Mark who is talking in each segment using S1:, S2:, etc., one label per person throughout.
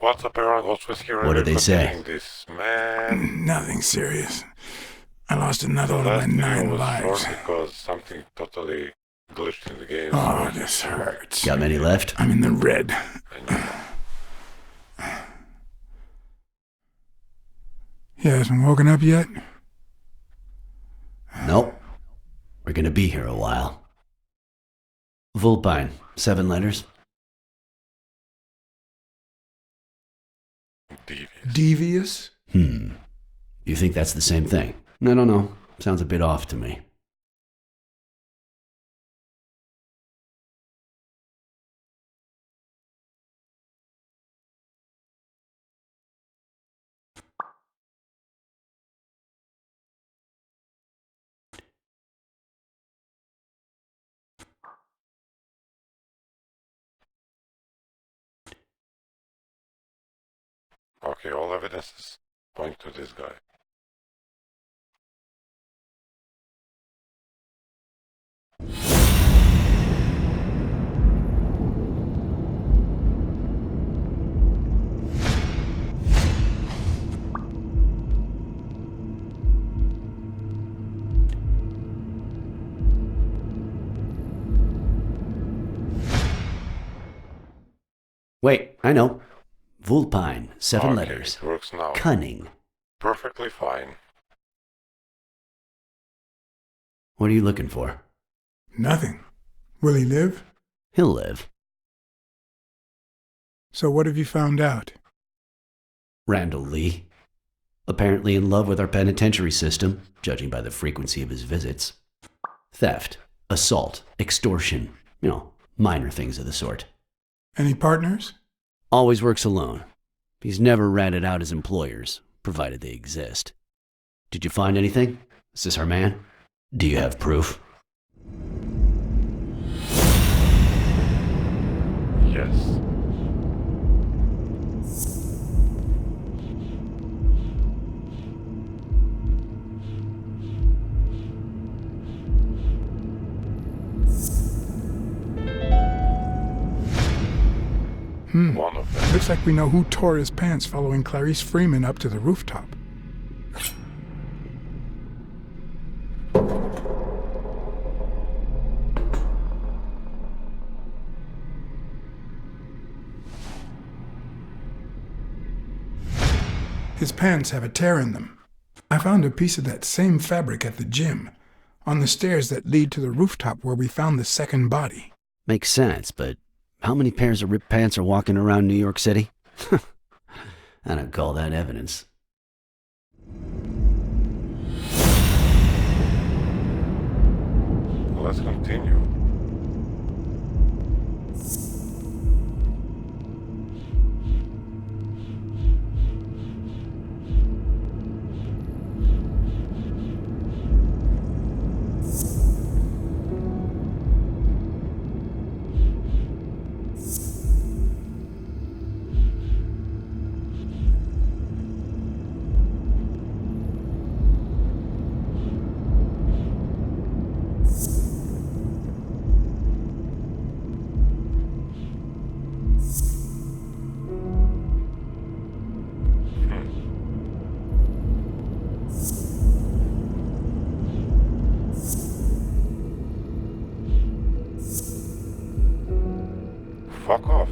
S1: What's up, everyone? Ghost Whiskey
S2: What do they say?
S1: continuing this, man.
S3: Nothing serious. I lost another
S1: The
S3: one of my
S1: last video
S3: 9
S1: was
S3: lives.
S1: short because something totally glitched in the game.
S3: Oh, this hurts.
S2: Got many left?
S3: I'm in the red. You hasn't woken up yet?
S2: Nope. We're gonna be here a while. Vulpine, 7 letters.
S1: Devious.
S3: Devious?
S2: You think that's the same thing? I don't know. Sounds a bit off to me.
S1: Okay, all evidences point to this guy.
S2: Wait, I know. Vulpine, 7
S1: Okay,
S2: letters.
S1: it works now.
S2: Cunning.
S1: Perfectly fine.
S2: What are you looking for?
S3: Nothing. Will he live?
S2: He'll live.
S3: So what have you found out?
S2: Randall Lee. Apparently in love with our penitentiary system, judging by the frequency of his visits. Theft, assault, extortion, minor things of the sort.
S3: Any partners?
S2: Always works alone. He's never ratted out his employers, provided they exist. Did you find anything? Is this our man? Do you have proof?
S1: Yes. One of them.
S3: Looks like we know who tore his pants following Clarice Freeman up to the rooftop. His pants have a tear in them. I found a piece of that same fabric at the gym, on the stairs that lead to the rooftop where we found the second body.
S2: Makes sense, but how many pairs of ripped pants are walking around New York City? I don't call that evidence.
S1: Let's continue. Fuck off.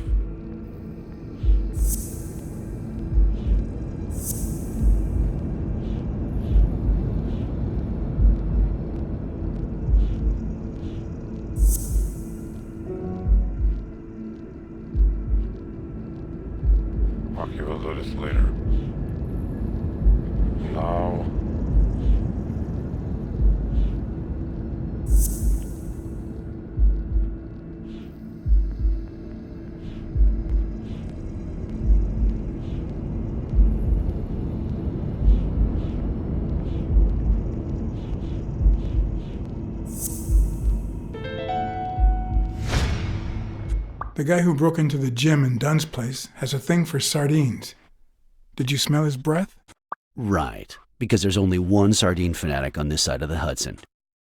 S1: Okay, we'll do this later. Now.
S3: The guy who broke into the gym in Dunn's place has a thing for sardines. Did you smell his breath?
S2: Right, because there's only one sardine fanatic on this side of the Hudson.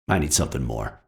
S2: I need something more.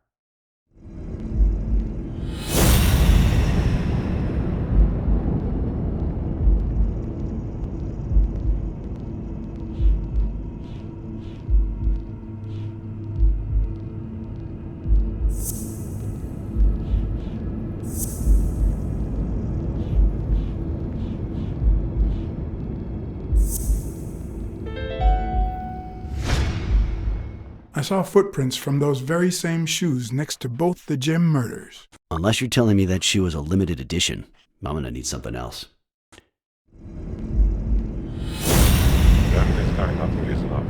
S3: saw footprints from those very same shoes next to both the Jim murders.
S2: Unless you're telling me that shoe is a limited edition, I'm gonna need something else.
S1: Damn this guy, nothing is enough.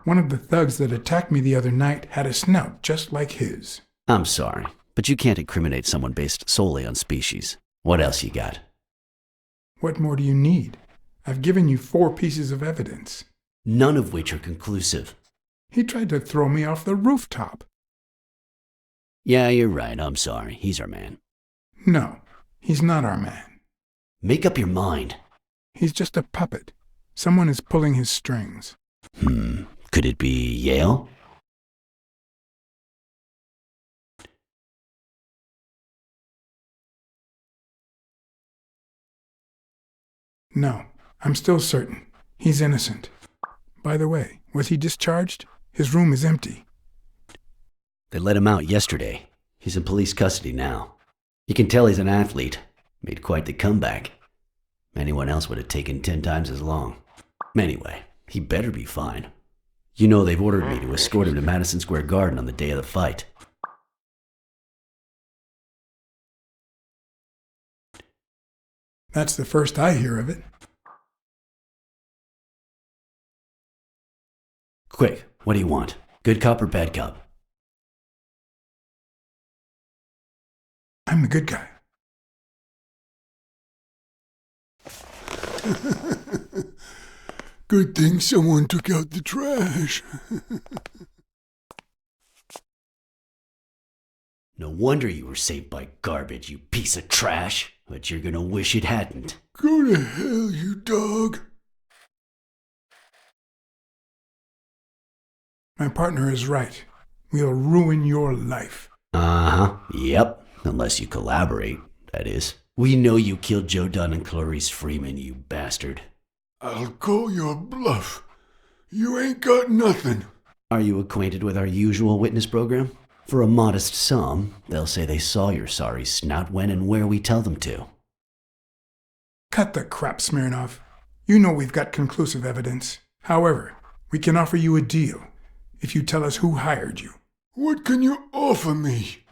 S3: One of the thugs that attacked me the other night had a snout just like his.
S2: I'm sorry, but you can't incriminate someone based solely on species. What else you got?
S3: What more do you need? I've given you 4 pieces of evidence.
S2: None of which are conclusive.
S3: He tried to throw me off the rooftop.
S2: Yeah, you're right. I'm sorry. He's our man.
S3: No, he's not our man.
S2: Make up your mind.
S3: He's just a puppet. Someone is pulling his strings.
S2: Could it be Yale?
S3: No, I'm still certain. He's innocent. By the way, was he discharged? His room is empty.
S2: They let him out yesterday. He's in police custody now. You can tell he's an athlete. Made quite the comeback. Anyone else would have taken 10 times as long. Anyway, he better be fine. You know they've ordered me to escort him to Madison Square Garden on the day of the fight.
S3: That's the first I hear of it.
S2: Quick, what do you want? Good cop or bad cop?
S3: I'm the good guy. Good thing someone took out the trash.
S2: No wonder you were saved by garbage, you piece of trash. But you're gonna wish it hadn't.
S3: Go to hell, you dog. My partner is right. We'll ruin your life.
S2: Uh-huh. Yep. Unless you collaborate, that is. We know you killed Joe Dunn and Clarice Freeman, you bastard.
S3: I'll call your bluff. You ain't got nothing.
S2: Are you acquainted with our usual witness program? For a modest sum, they'll say they saw your sorry snout when and where we tell them to.
S3: Cut the crap, Smirnov. You know we've got conclusive evidence. However, we can offer you a deal if you tell us who hired you. What can you offer me?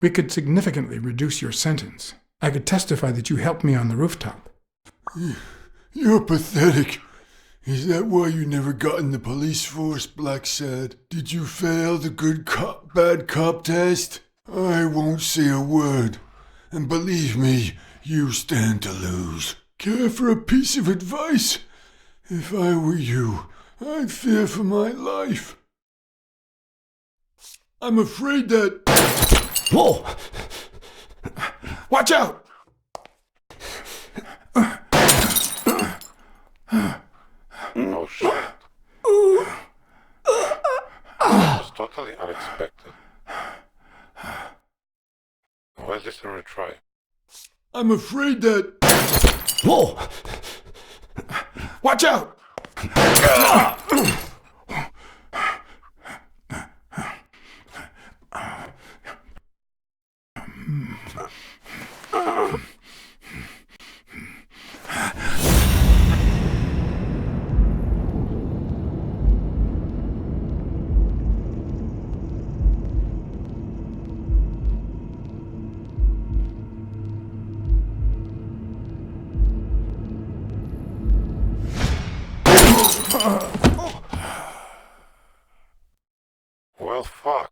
S3: We could significantly reduce your sentence. I could testify that you helped me on the rooftop. You're pathetic. Is that why you never got in the police force, Blacksad? Did you fail the good cop, bad cop test? I won't say a word. And believe me, you stand to lose. Care for a piece of advice? If I were you, I'd fear for my life. I'm afraid that...
S2: Whoa!
S3: Watch out!
S1: Oh shit. That was totally unexpected. Well, let's retry.
S3: I'm afraid that...
S2: Whoa!
S3: Watch out!
S1: Well, fuck.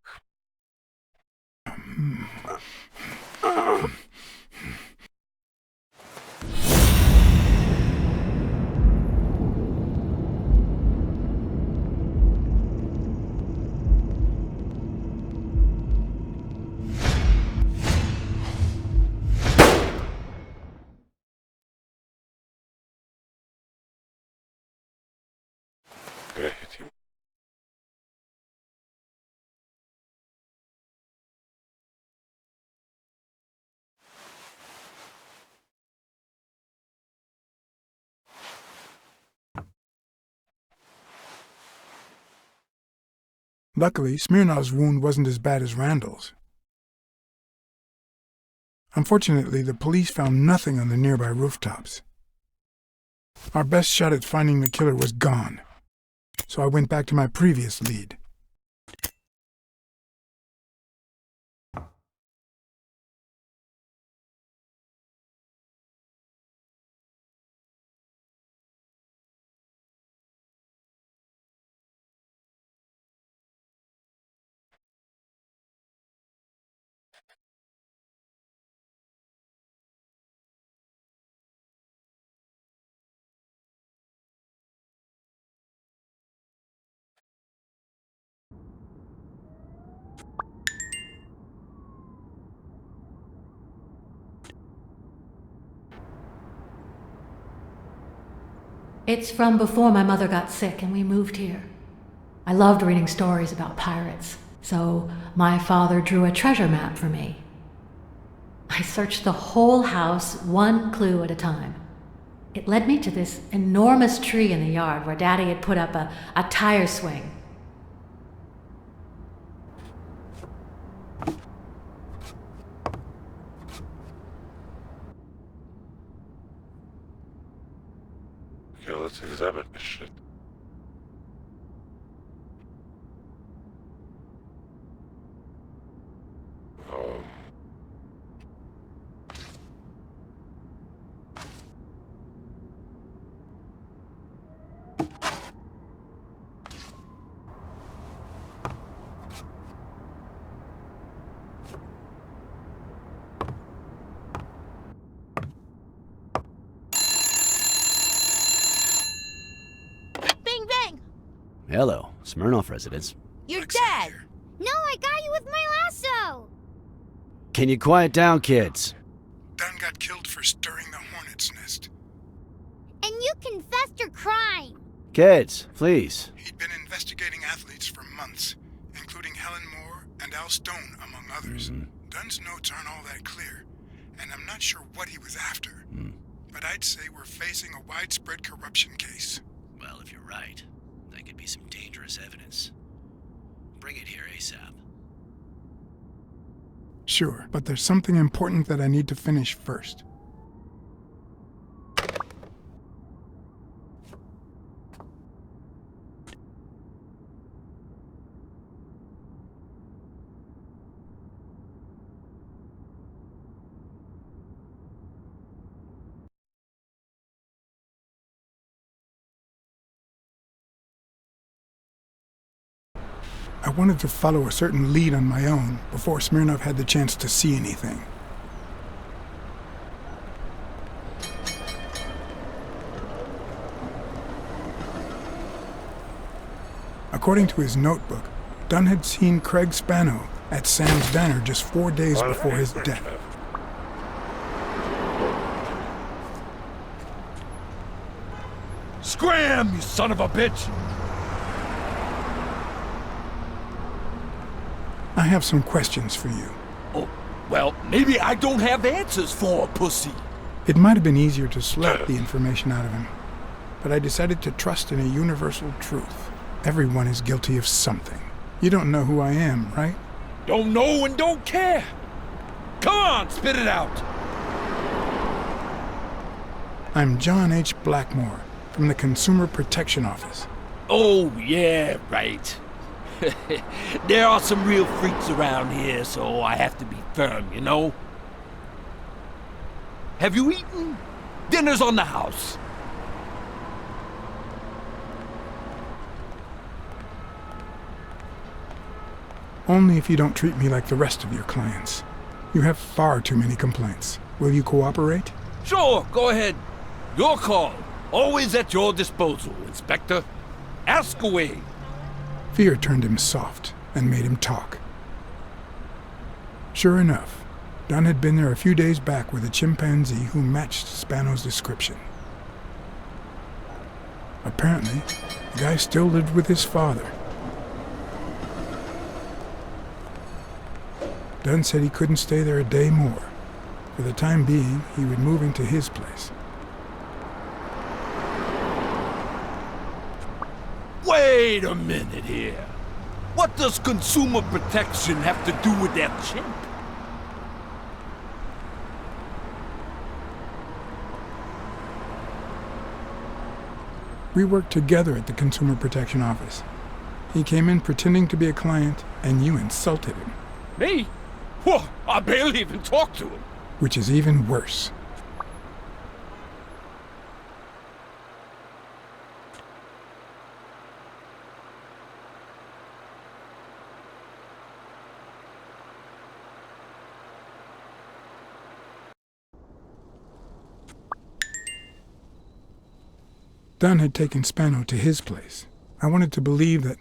S3: Luckily, Smirnov's wound wasn't as bad as Randall's. Unfortunately, the police found nothing on the nearby rooftops. Our best shot at finding the killer was gone, so I went back to my previous lead.
S4: It's from before my mother got sick and we moved here. I loved reading stories about pirates, so my father drew a treasure map for me. I searched the whole house, one clue at a time. It led me to this enormous tree in the yard where Daddy had put up a tire swing.
S1: Okay, let's examine this shit.
S5: Bang, bang!
S2: Hello, Smirnoff residence.
S5: You're
S3: Blacksad
S5: dead!
S3: here.
S5: No, I got you with my lasso!
S2: Can you quiet down, kids?
S3: Dunn got killed for stirring the hornet's nest.
S5: And you confessed your crime!
S2: Kids, please.
S3: He'd been investigating athletes for months, including Helen Moore and Al Stone, among others. Dunn's notes aren't all that clear, and I'm not sure what he was after. But I'd say we're facing a widespread corruption case.
S2: Well, if you're right, that could be some dangerous evidence. Bring it here ASAP.
S3: Sure, but there's something important that I need to finish first. I wanted to follow a certain lead on my own before Smirnov had the chance to see anything. According to his notebook, Dunn had seen Craig Spano at Sam's Diner just 4 days before his death.
S6: Scram, you son of a bitch!
S3: I have some questions for you.
S6: Oh, well, maybe I don't have answers for a pussy.
S3: It might have been easier to slap the information out of him, but I decided to trust in a universal truth. Everyone is guilty of something. You don't know who I am, right?
S6: Don't know and don't care. Come on, spit it out.
S3: I'm John H. Blackmore from the Consumer Protection Office.
S6: Oh, yeah, right. There are some real freaks around here, so I have to be firm, you know? Have you eaten? Dinner's on the house.
S3: Only if you don't treat me like the rest of your clients. You have far too many complaints. Will you cooperate?
S6: Sure, go ahead. Your call. Always at your disposal, Inspector. Ask away.
S3: Fear turned him soft and made him talk. Sure enough, Dunn had been there a few days back with a chimpanzee who matched Spano's description. Apparently, the guy still lived with his father. Dunn said he couldn't stay there a day more. For the time being, he would move into his place.
S6: Wait a minute here. What does consumer protection have to do with that chimp?
S3: We worked together at the Consumer Protection Office. He came in pretending to be a client, and you insulted him.
S6: Me? Whoa, I barely even talked to him.
S3: Which is even worse. Dunn had taken Spano to his place. I wanted to believe that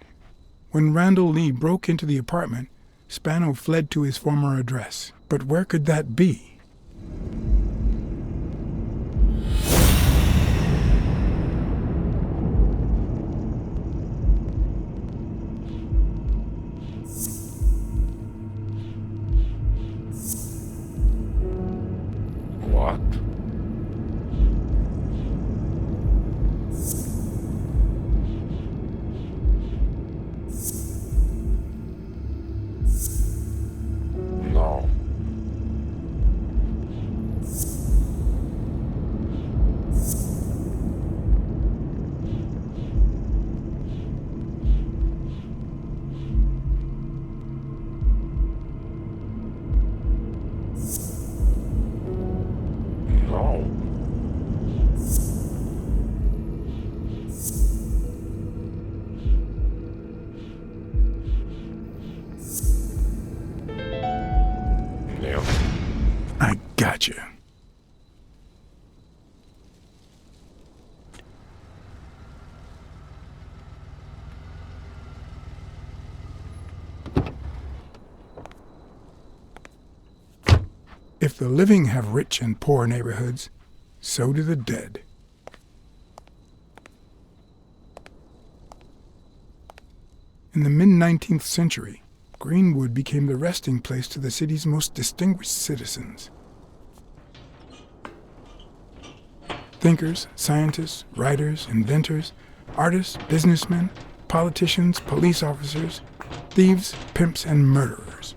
S3: when Randall Lee broke into the apartment, Spano fled to his former address. But where could that be?
S1: What? No. No. Neil.
S3: I gotcha. If the living have rich and poor neighborhoods, so do the dead. In the mid-19th century, Greenwood became the resting place to the city's most distinguished citizens. Thinkers, scientists, writers, inventors, artists, businessmen, politicians, police officers, thieves, pimps, and murderers.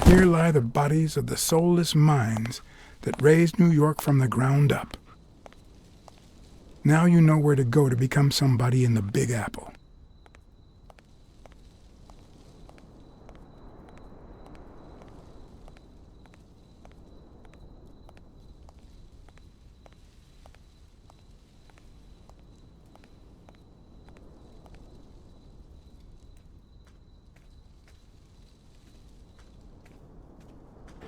S3: Here lie the bodies of the soulless minds that raised New York from the ground up. Now you know where to go to become somebody in the Big Apple.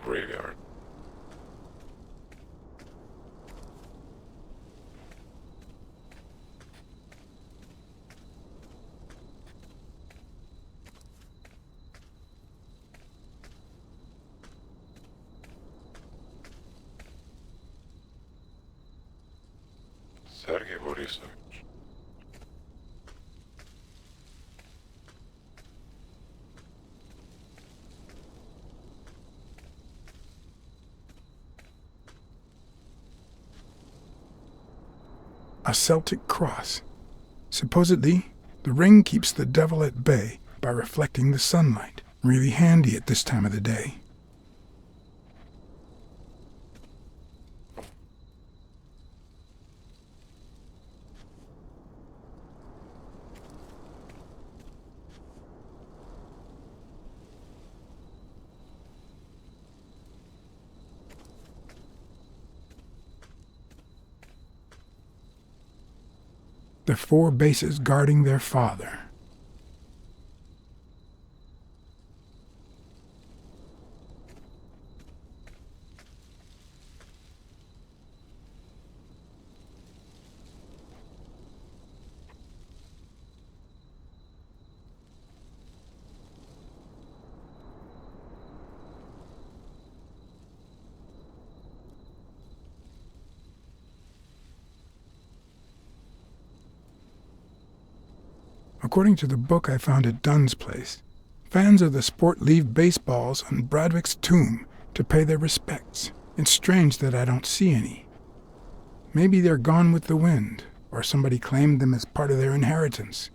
S1: Graveyard. Sergei Borisovich.
S3: A Celtic cross. Supposedly, the ring keeps the devil at bay by reflecting the sunlight. Really handy at this time of the day. The four bases guarding their father. According to the book I found at Dunn's place, fans of the sport leave baseballs on Bradwick's tomb to pay their respects. It's strange that I don't see any. Maybe they're gone with the wind, or somebody claimed them as part of their inheritance.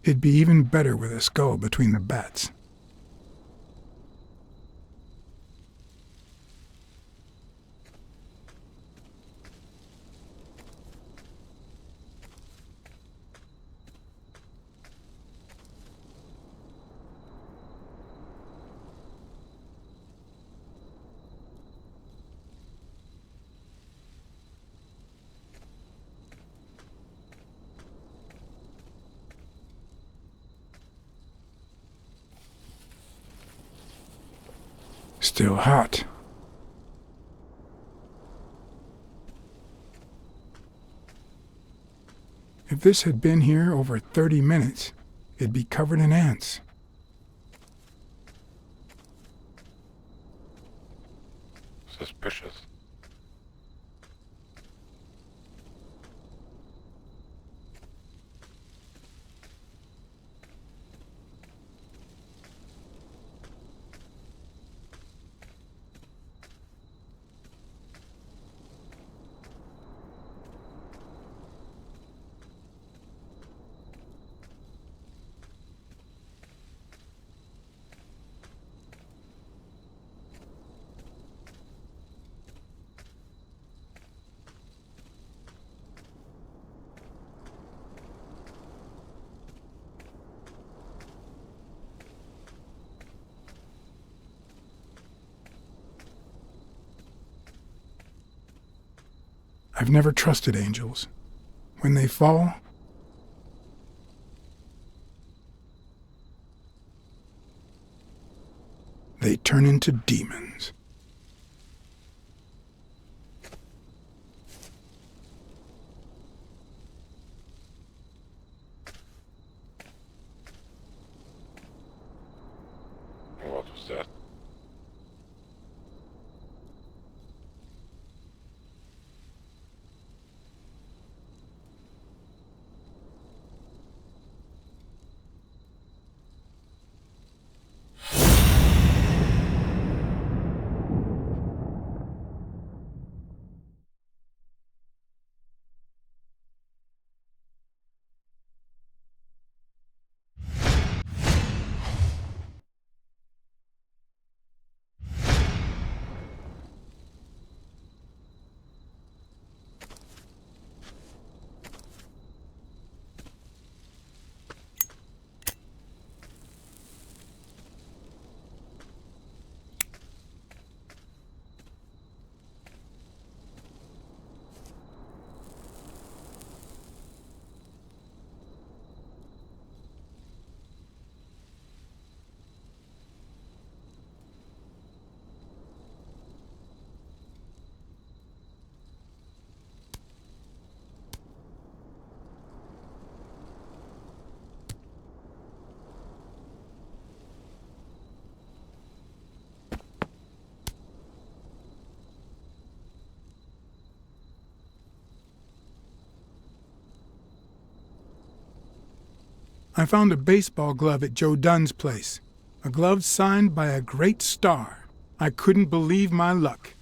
S3: It'd be even better with a skull between the bats. Still hot. If this had been here over 30 minutes, it'd be covered in ants.
S1: Suspicious.
S3: I've never trusted angels. When they fall, they turn into demons.
S1: What was that?
S3: I found a baseball glove at Joe Dunn's place. A glove signed by a great star. I couldn't believe my luck.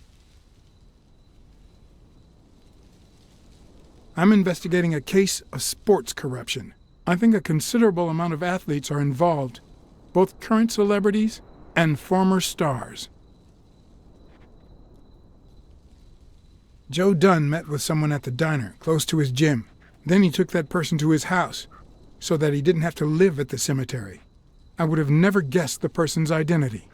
S3: I'm investigating a case of sports corruption. I think a considerable amount of athletes are involved, both current celebrities and former stars. Joe Dunn met with someone at the diner, close to his gym. Then he took that person to his house, so that he didn't have to live at the cemetery. I would have never guessed the person's identity.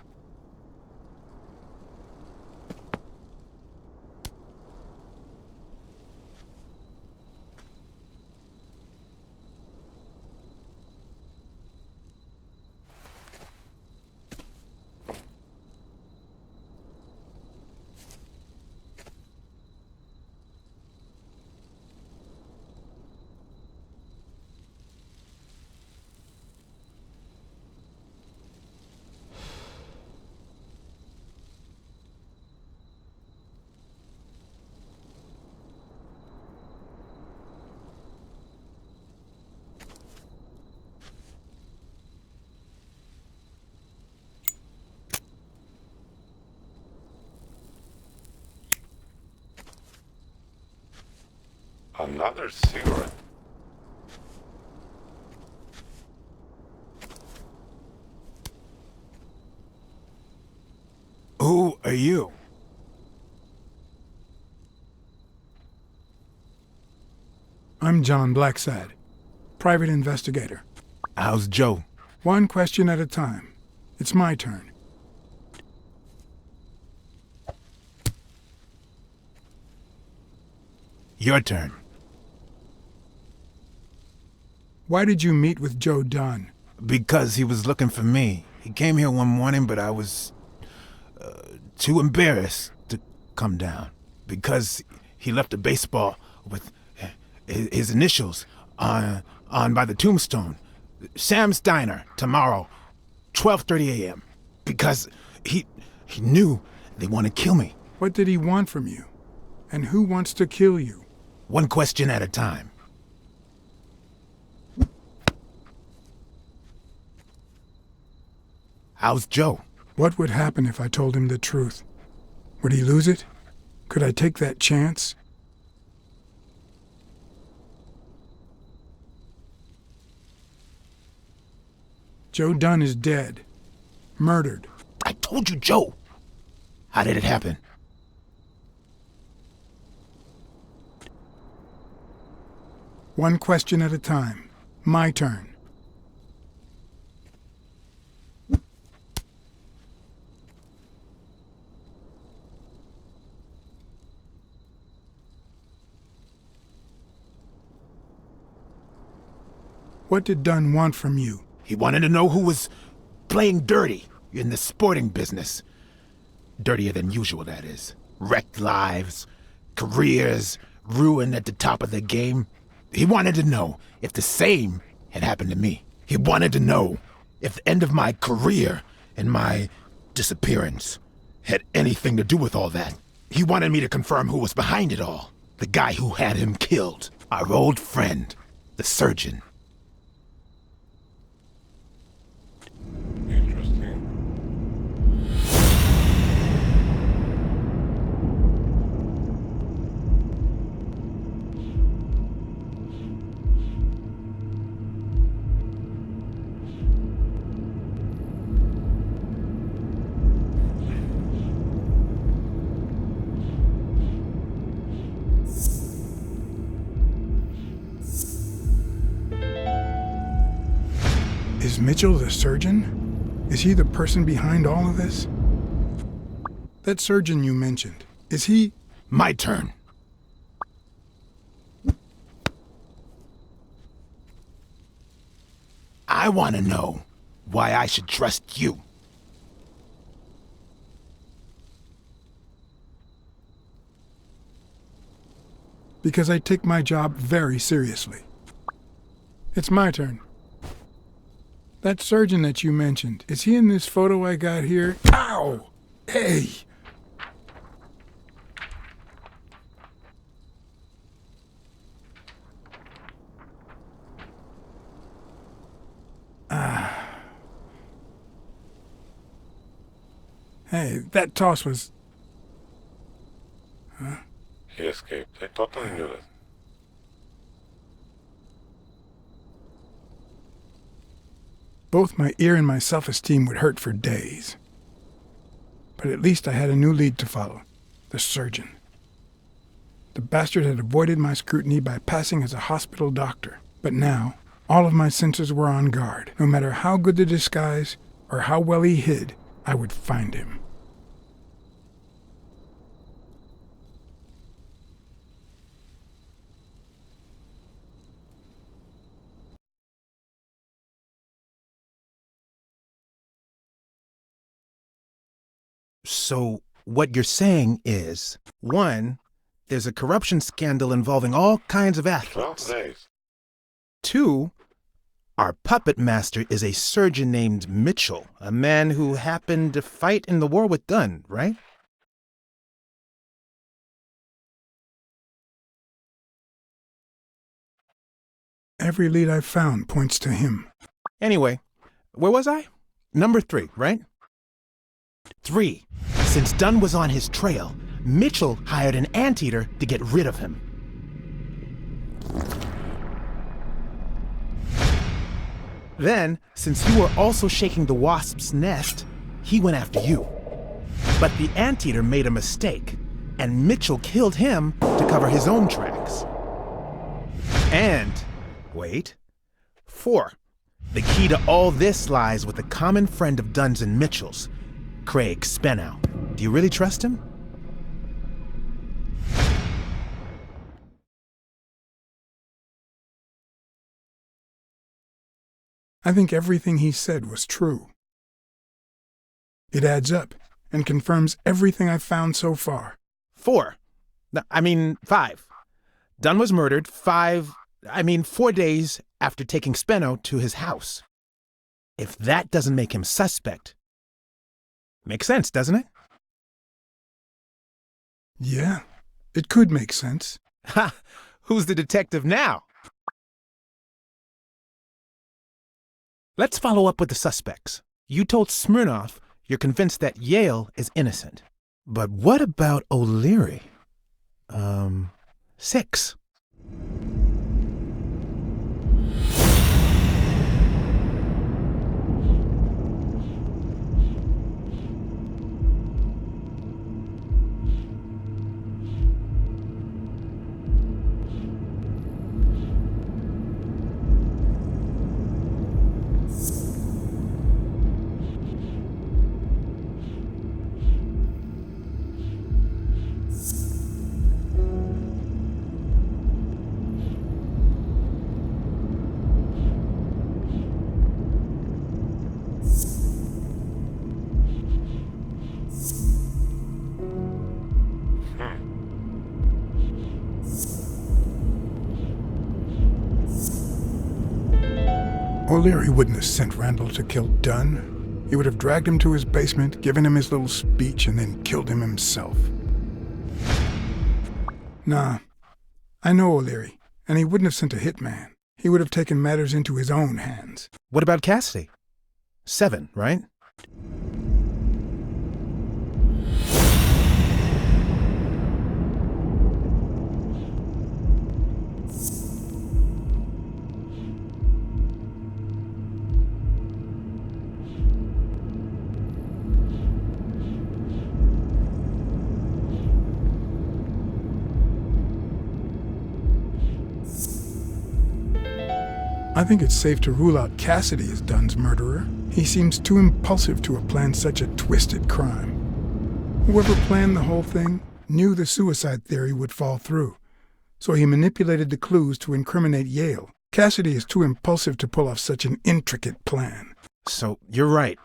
S1: Another cigarette.
S7: Who are you?
S3: I'm John Blacksad, private investigator.
S7: How's Joe?
S3: One question at a time. It's my turn.
S7: Your turn.
S3: Why did you meet with Joe Dunn?
S7: Because he was looking for me. He came here one morning, but I was too embarrassed to come down. Because he left a baseball with his initials on by the tombstone. Sam's Diner, tomorrow, 12:30 a.m. Because he knew they want to kill me.
S3: What did he want from you? And who wants to kill you?
S7: One question at a time. How's Joe?
S3: What would happen if I told him the truth? Would he lose it? Could I take that chance? Joe Dunn is dead. Murdered.
S7: I told you, Joe. How did it happen?
S3: One question at a time. My turn. What did Dunn want from you?
S7: He wanted to know who was playing dirty in the sporting business. Dirtier than usual, that is. Wrecked lives, careers, ruined at the top of the game. He wanted to know if the same had happened to me. He wanted to know if the end of my career and my disappearance had anything to do with all that. He wanted me to confirm who was behind it all. The guy who had him killed. Our old friend, the surgeon.
S1: Interesting.
S3: Is Mitchell the surgeon? Is he the person behind all of this? That surgeon you mentioned, is he...
S7: My turn. I want to know why I should trust you.
S3: Because I take my job very seriously. It's my turn. That surgeon that you mentioned, is he in this photo I got here? Ow! Hey! Hey, that toss was... Huh?
S1: He escaped. I totally knew that.
S3: Both my ear and my self-esteem would hurt for days. But at least I had a new lead to follow. The surgeon. The bastard had avoided my scrutiny by passing as a hospital doctor. But now, all of my senses were on guard. No matter how good the disguise, or how well he hid, I would find him.
S7: So what you're saying is, one, there's a corruption scandal involving all kinds of
S1: 12
S7: athletes.
S1: days.
S7: Two, our puppet master is a surgeon named Mitchell, a man who happened to fight in the war with Dunn, right?
S3: Every lead I've found points to him.
S7: Anyway, where was I? Number 3, right? 3. Since Dunn was on his trail, Mitchell hired an anteater to get rid of him. Then, since you were also shaking the wasp's nest, he went after you. But the anteater made a mistake, and Mitchell killed him to cover his own tracks. And, wait, 4. The key to all this lies with a common friend of Dunn's and Mitchell's, Craig Spenow. Do you really trust him?
S3: I think everything he said was true. It adds up and confirms everything I've found so far.
S7: 4. 5. Dunn was murdered 4 days after taking Speno to his house. If that doesn't make him suspect, makes sense, doesn't it?
S3: Yeah, it could make sense.
S7: Ha! Who's the detective now? Let's follow up with the suspects. You told Smirnoff you're convinced that Yale is innocent. But what about O'Leary? 6.
S3: O'Leary wouldn't have sent Randall to kill Dunn. He would have dragged him to his basement, given him his little speech, and then killed him himself. Nah, I know O'Leary, and he wouldn't have sent a hitman. He would have taken matters into his own hands.
S7: What about Cassidy? 7, right?
S3: I think it's safe to rule out Cassidy as Dunn's murderer. He seems too impulsive to have planned such a twisted crime. Whoever planned the whole thing knew the suicide theory would fall through, so he manipulated the clues to incriminate Yale. Cassidy is too impulsive to pull off such an intricate plan.
S7: So, you're right.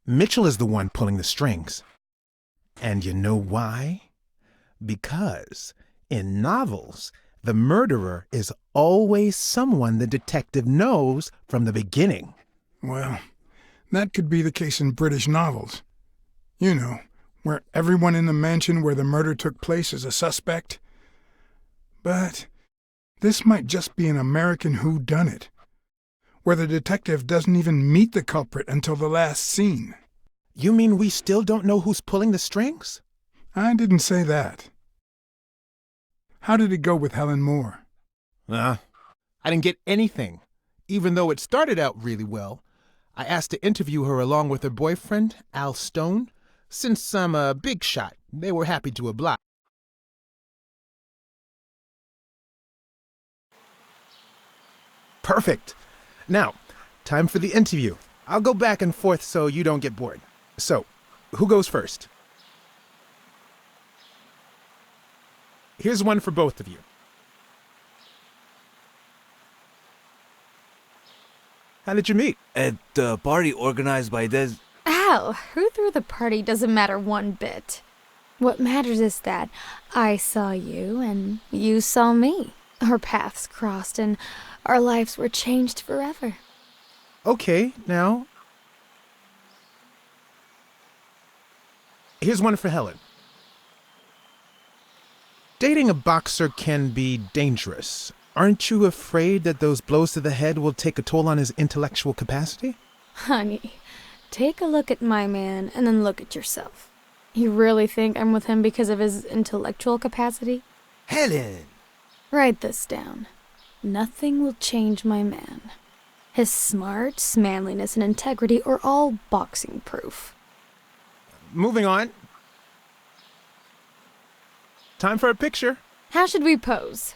S7: Mitchell is the one pulling the strings. And you know why? Because in novels, the murderer is always someone the detective knows from the beginning.
S3: Well, that could be the case in British novels. You know, where everyone in the mansion where the murder took place is a suspect. But this might just be an American whodunit, where the detective doesn't even meet the culprit until the last scene.
S7: You mean we still don't know who's pulling the strings?
S3: I didn't say that. How did it go with Helen Moore?
S7: I didn't get anything, even though it started out really well. I asked to interview her along with her boyfriend, Al Stone. Since I'm a big shot, they were happy to oblige. Perfect. Now, time for the interview. I'll go back and forth so you don't get bored. So, who goes first? Here's one for both of you. How did you meet?
S8: At the party organized by Des.
S9: Al, who threw the party doesn't matter one bit. What matters is that I saw you and you saw me. Our paths crossed and our lives were changed forever.
S7: Okay, now. Here's one for Helen. Dating a boxer can be dangerous. Aren't you afraid that those blows to the head will take a toll on his intellectual capacity?
S9: Honey, take a look at my man and then look at yourself. You really think I'm with him because of his intellectual capacity?
S8: Helen!
S9: Write this down. Nothing will change my man. His smarts, manliness, and integrity are all boxing proof.
S7: Moving on. Time for a picture.
S9: How should we pose?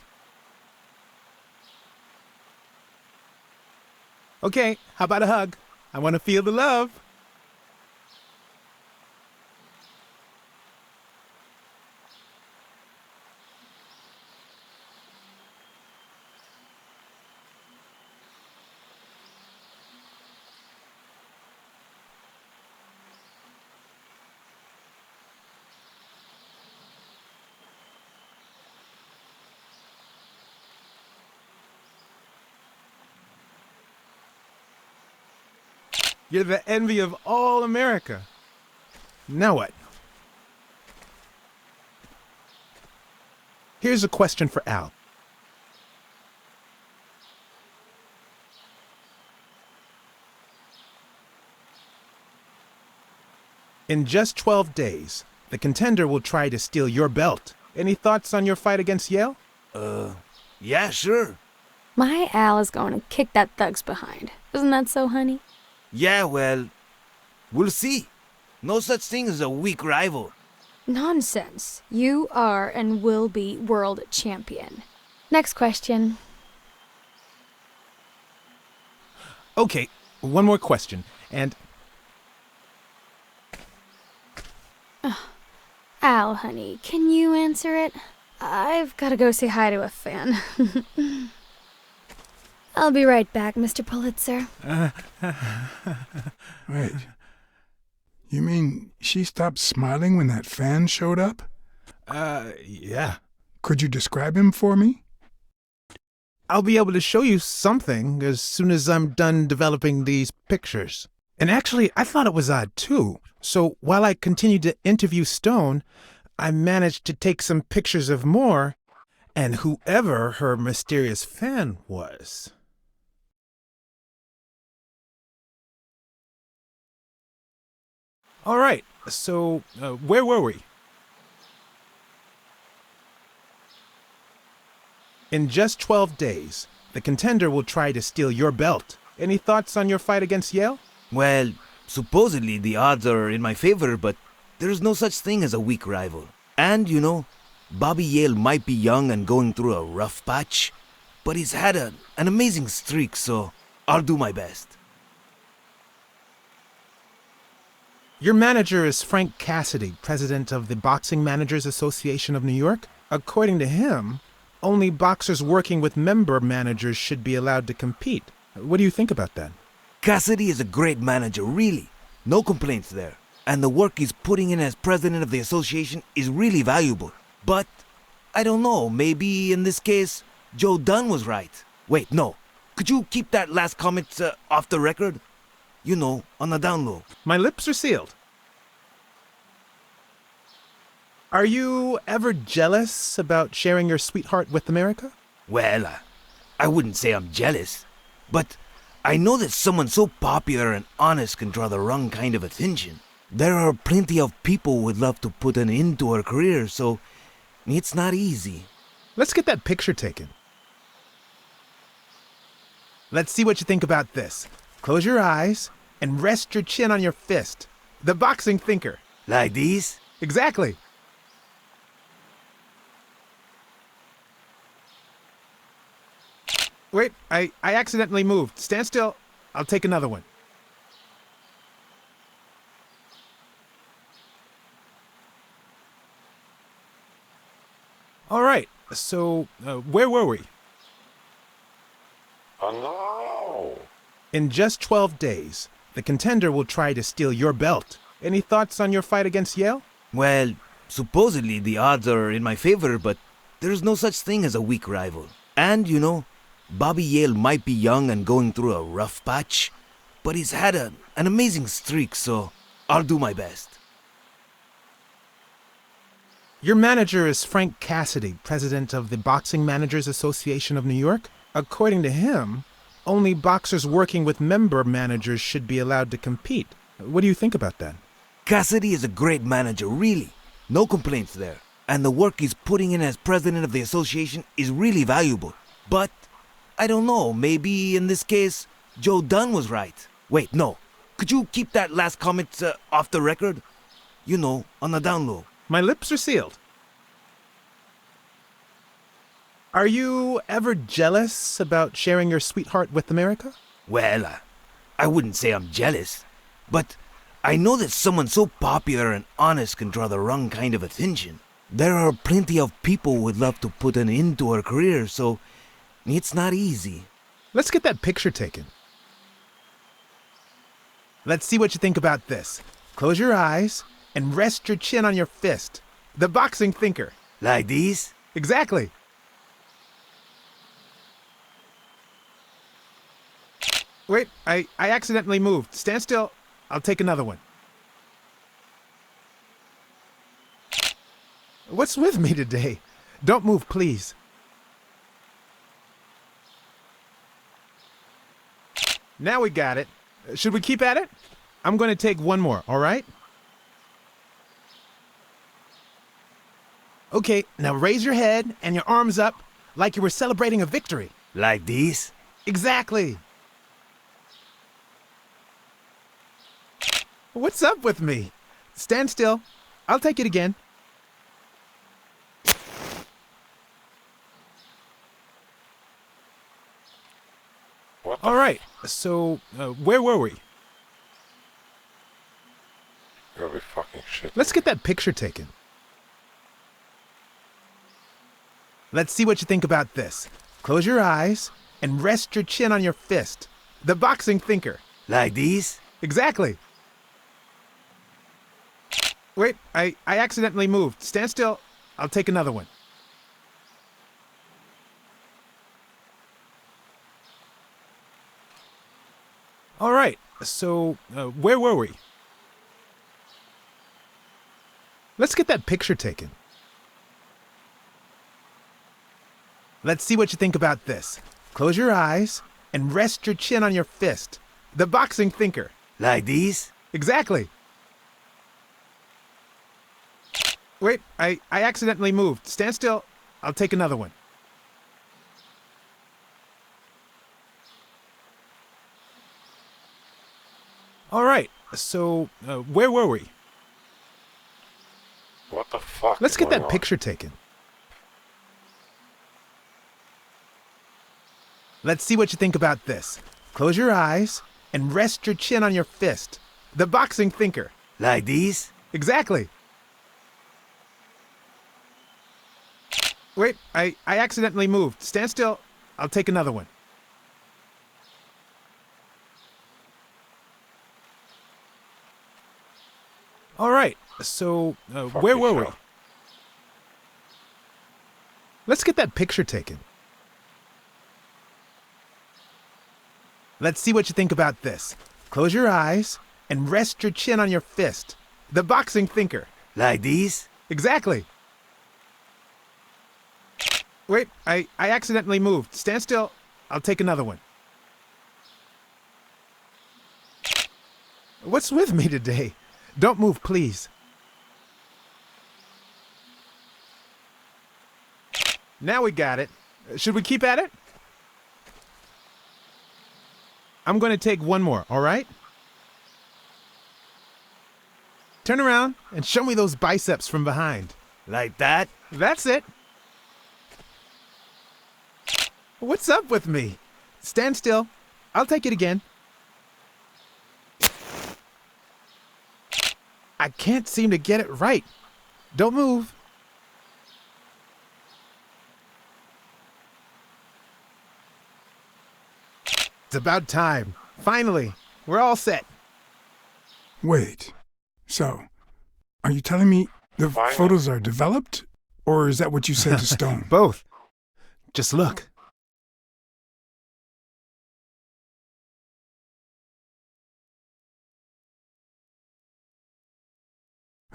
S7: Okay, how about a hug? I want to feel the love. You're the envy of all America. Now what? Here's a question for Al. In just 12 days, the contender will try to steal your belt. Any thoughts on your fight against Yale?
S8: Yeah, sure.
S9: My Al is going to kick that thug's behind. Isn't that so, honey?
S8: Yeah, well, we'll see. No such thing as a weak rival.
S9: Nonsense. You are and will be world champion. Next question.
S7: Okay, one more question, and
S9: Al, honey, can you answer it? I've got to go say hi to a fan. I'll be right back, Mr. Pulitzer.
S3: Wait. You mean she stopped smiling when that fan showed up?
S7: yeah.
S3: Could you describe him for me?
S7: I'll be able to show you something as soon as I'm done developing these pictures. And actually, I thought it was odd too. So while I continued to interview Stone, I managed to take some pictures of Moore and whoever her mysterious fan was. All right, so where were we? In just 12 days, the contender will try to steal your belt. Any thoughts on your fight against Yale?
S8: Well, supposedly the odds are in my favor, but there's no such thing as a weak rival. And, you know, Bobby Yale might be young and going through a rough patch, but he's had an amazing streak, so I'll do my best.
S7: Your manager is Frank Cassidy, president of the Boxing Managers Association of New York. According to him, only boxers working with member managers should be allowed to compete. What do you think about that?
S8: Cassidy is a great manager, really. No complaints there. And the work he's putting in as president of the association is really valuable. But, I don't know, maybe in this case, Joe Dunn was right. Wait, no. Could you keep that last comment off the record? You know, on the down low.
S7: My lips are sealed. Are you ever jealous about sharing your sweetheart with America?
S8: Well, I wouldn't say I'm jealous. But I know that someone so popular and honest can draw the wrong kind of attention. There are plenty of people who would love to put an end to her career, so it's not easy.
S7: Let's get that picture taken. Let's see what you think about this. Close your eyes and rest your chin on your fist. The boxing thinker.
S8: Like these?
S7: Exactly. Wait, I accidentally moved. Stand still. I'll take another one. All right, so where were we?
S1: Oh no!
S7: In just 12 days, the contender will try to steal your belt. Any thoughts on your fight against Yale?
S8: Well, supposedly the odds are in my favor, but there's no such thing as a weak rival. And, you know, Bobby Yale might be young and going through a rough patch, but he's had an amazing streak, so I'll do my best.
S7: Your manager is Frank Cassidy, president of the Boxing Managers Association of New York. According to him, only boxers working with member managers should be allowed to compete. What do you think about that?
S8: Cassidy is a great manager, really. No complaints there. And the work he's putting in as president of the association is really valuable. But, I don't know, maybe in this case, Joe Dunn was right. Wait, no. Could you keep that last comment off the record? You know, on the down low.
S7: My lips are sealed. Are you ever jealous about sharing your sweetheart with America?
S8: Well, I wouldn't say I'm jealous, but I know that someone so popular and honest can draw the wrong kind of attention. There are plenty of people who would love to put an end to her career, so it's not easy.
S7: Let's get that picture taken. Let's see what you think about this. Close your eyes and rest your chin on your fist. The boxing thinker.
S8: Like these?
S7: Exactly. Wait, I accidentally moved. Stand still. I'll take another one. What's with me today? Don't move, please. Now we got it. Should we keep at it? I'm going to take one more, all right? Okay, now raise your head and your arms up like you were celebrating a victory.
S8: Like these?
S7: Exactly. What's up with me? Stand still. I'll take it again.
S1: What the
S7: All right, so where were we?
S1: You gotta be fucking shit.
S7: Let's get that picture taken. Let's see what you think about this. Close your eyes and rest your chin on your fist. The boxing thinker.
S8: Like these?
S7: Exactly. Wait, I accidentally moved. Stand still. I'll take another one. All right, so where were we? Let's get that picture taken. Let's see what you think about this. Close your eyes and rest your chin on your fist. The boxing thinker.
S8: Like these?
S7: Exactly. Wait, I accidentally moved. Stand still. I'll take another one. All right, so where were we?
S1: What the fuck?
S7: Let's
S1: is
S7: get
S1: going
S7: that
S1: on?
S7: picture taken. Let's see what you think about this. Close your eyes and rest your chin on your fist. The boxing thinker.
S8: Like these?
S7: Exactly. Wait, I accidentally moved. Stand still. I'll take another one. All right, so where were we?
S1: yourself.
S7: Let's get that picture taken. Let's see what you think about this. Close your eyes and rest your chin on your fist. The boxing thinker.
S8: Like these?
S7: Exactly. Wait, I accidentally moved. Stand still. I'll take another one. What's with me today? Don't move, please. Now we got it. Should we keep at it? I'm going to take one more, all right? Turn around and show me those biceps from behind.
S8: Like that?
S7: That's it. What's up with me? Stand still. I'll take it again. I can't seem to get it right. Don't move. It's about time. Finally, we're all set.
S3: Wait. So, are you telling me the
S1: Finally.
S3: photos are developed? Or is that what you said to Stone?
S7: Both. Just look.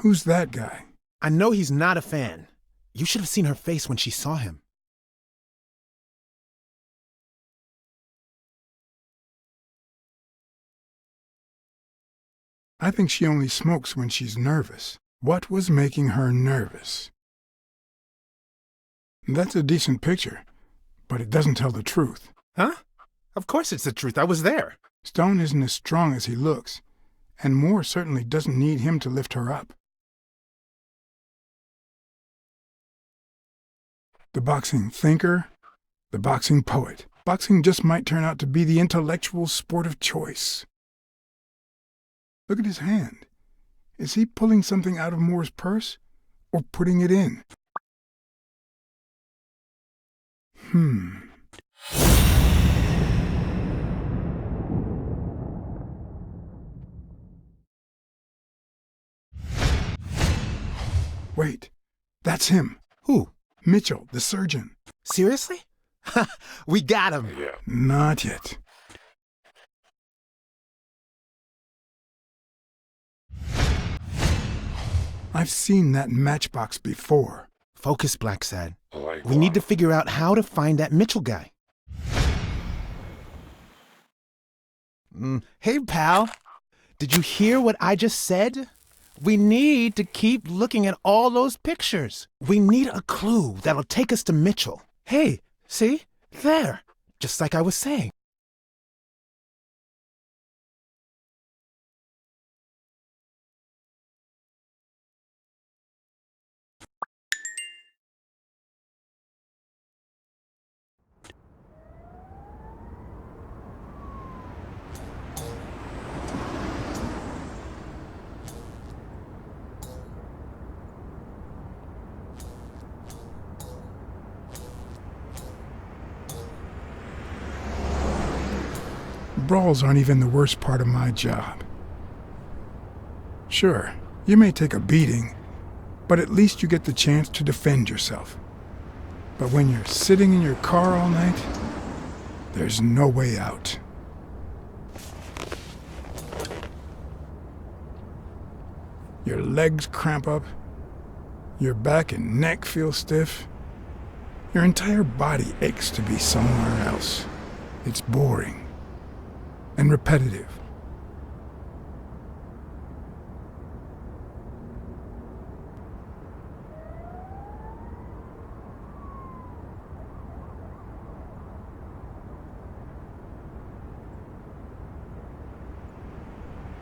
S3: Who's that guy?
S7: I know he's not a fan. You should have seen her face when she saw him.
S3: I think she only smokes when she's nervous. What was making her nervous? That's a decent picture, but it doesn't tell the truth.
S7: Huh? Of course it's the truth. I was there.
S3: Stone isn't as strong as he looks, and Moore certainly doesn't need him to lift her up. The boxing thinker, the boxing poet. Boxing just might turn out to be the intellectual sport of choice. Look at his hand. Is he pulling something out of Moore's purse, or putting it in? Wait, that's him.
S7: Who?
S3: Mitchell, the surgeon.
S7: Seriously? We got him.
S1: Yeah.
S3: Not yet. I've seen that matchbox before.
S7: Focus, Blacksad.
S1: Like
S7: We need to
S1: what?
S7: figure out how to find that Mitchell guy. Hey, pal. Did you hear what I just said? We need to keep looking at all those pictures. We need a clue that'll take us to Mitchell. Hey, see? There. Just like I was saying.
S3: Brawls aren't even the worst part of my job. Sure, you may take a beating, but at least you get the chance to defend yourself. But when you're sitting in your car all night, there's no way out. Your legs cramp up, your back and neck feel stiff, your entire body aches to be somewhere else. It's boring and repetitive.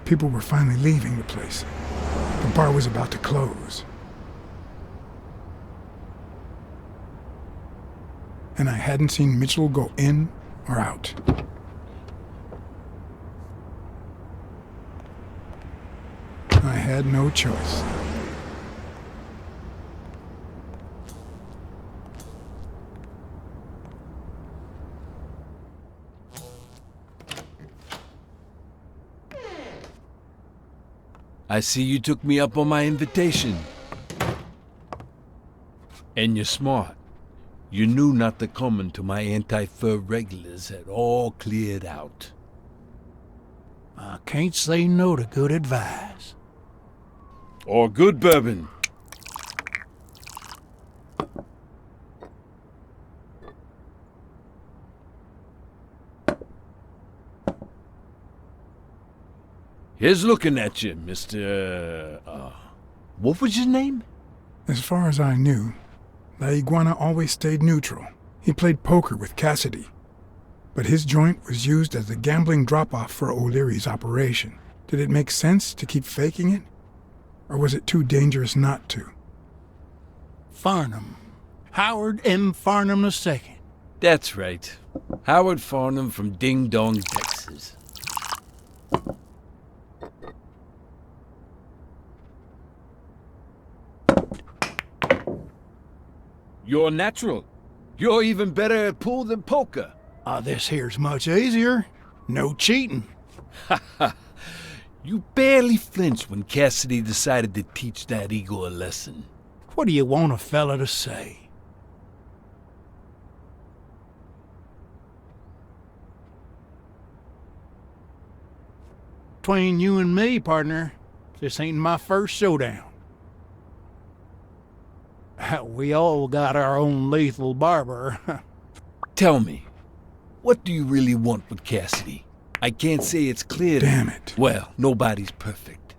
S3: People were finally leaving the place. The bar was about to close. And I hadn't seen Mitchell go in or out. I had no choice.
S6: I see you took me up on my invitation. And you're smart. You knew not to come until my anti-fur regulars had all cleared out.
S10: I can't say no to good advice.
S6: Or good bourbon. Here's looking at you, Mr. What was your name?
S3: As far as I knew, La Iguana always stayed neutral. He played poker with Cassidy, but his joint was used as a gambling drop-off for O'Leary's operation. Did it make sense to keep faking it? Or was it too dangerous not to?
S10: Farnham. Howard M. Farnham II.
S6: That's right. Howard Farnham from Ding Dong, Texas. You're natural. You're even better at pool than poker.
S10: This here's much easier. No cheating.
S6: You barely flinched when Cassidy decided to teach that ego a lesson.
S10: What do you want a fella to say? Between you and me, partner, this ain't my first showdown. We all got our own lethal barber.
S6: Tell me, what do you really want with Cassidy? I can't say it's clear.
S3: Damn it.
S6: Well, nobody's perfect.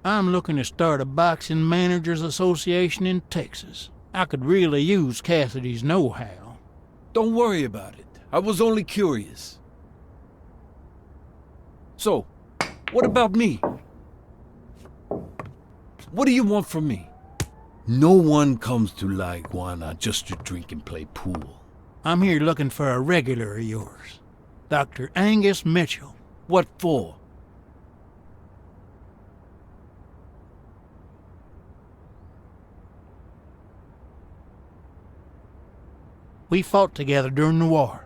S10: I'm looking to start a boxing managers association in Texas. I could really use Cassidy's know-how.
S6: Don't worry about it. I was only curious. So, what about me? What do you want from me? No one comes to La Iguana just to drink and play pool.
S10: I'm here looking for a regular of yours, Dr. Angus Mitchell.
S6: What for?
S10: We fought together during the war.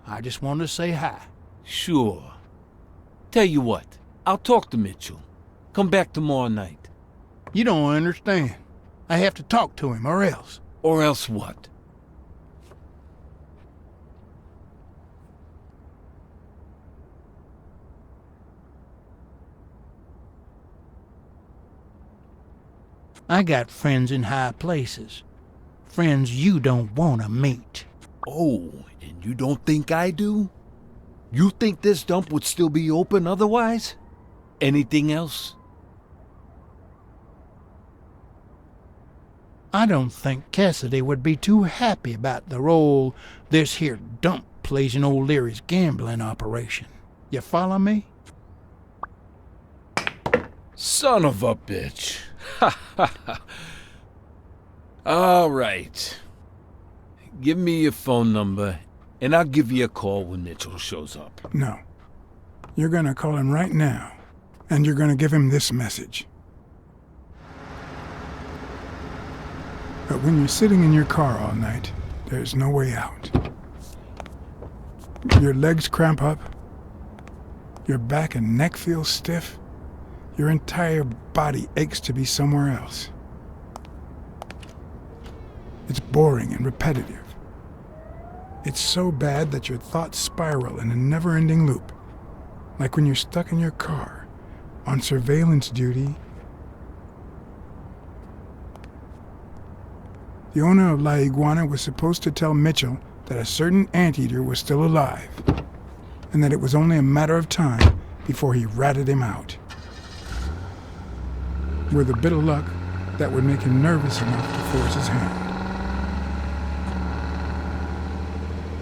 S10: I just wanted to say hi.
S6: Sure. Tell you what, I'll talk to Mitchell. Come back tomorrow night.
S10: You don't understand. I have to talk to him, or else.
S6: Or else what?
S10: I got friends in high places. Friends you don't want to meet.
S6: Oh, and you don't think I do? You think this dump would still be open otherwise? Anything else?
S10: I don't think Cassidy would be too happy about the role this here dump plays in old Leary's gambling operation. You follow me?
S6: Son of a bitch. Ha ha ha. All right. Give me your phone number, and I'll give you a call when Mitchell shows up.
S3: No. You're gonna call him right now, and you're gonna give him this message. But when you're sitting in your car all night, there's no way out. Your legs cramp up, your back and neck feel stiff, your entire body aches to be somewhere else. It's boring and repetitive. It's so bad that your thoughts spiral in a never-ending loop, like when you're stuck in your car on surveillance duty. The owner of La Iguana was supposed to tell Mitchell that a certain anteater was still alive, and that it was only a matter of time before he ratted him out. With a bit of luck, that would make him nervous enough to force his hand.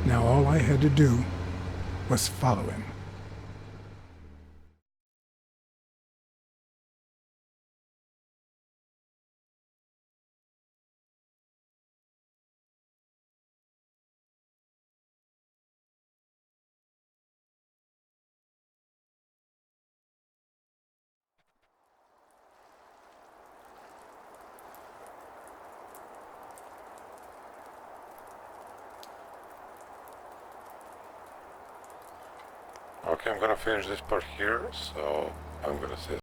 S3: Now all I had to do was follow him.
S1: Okay, I'm gonna finish this part here, so I'm gonna say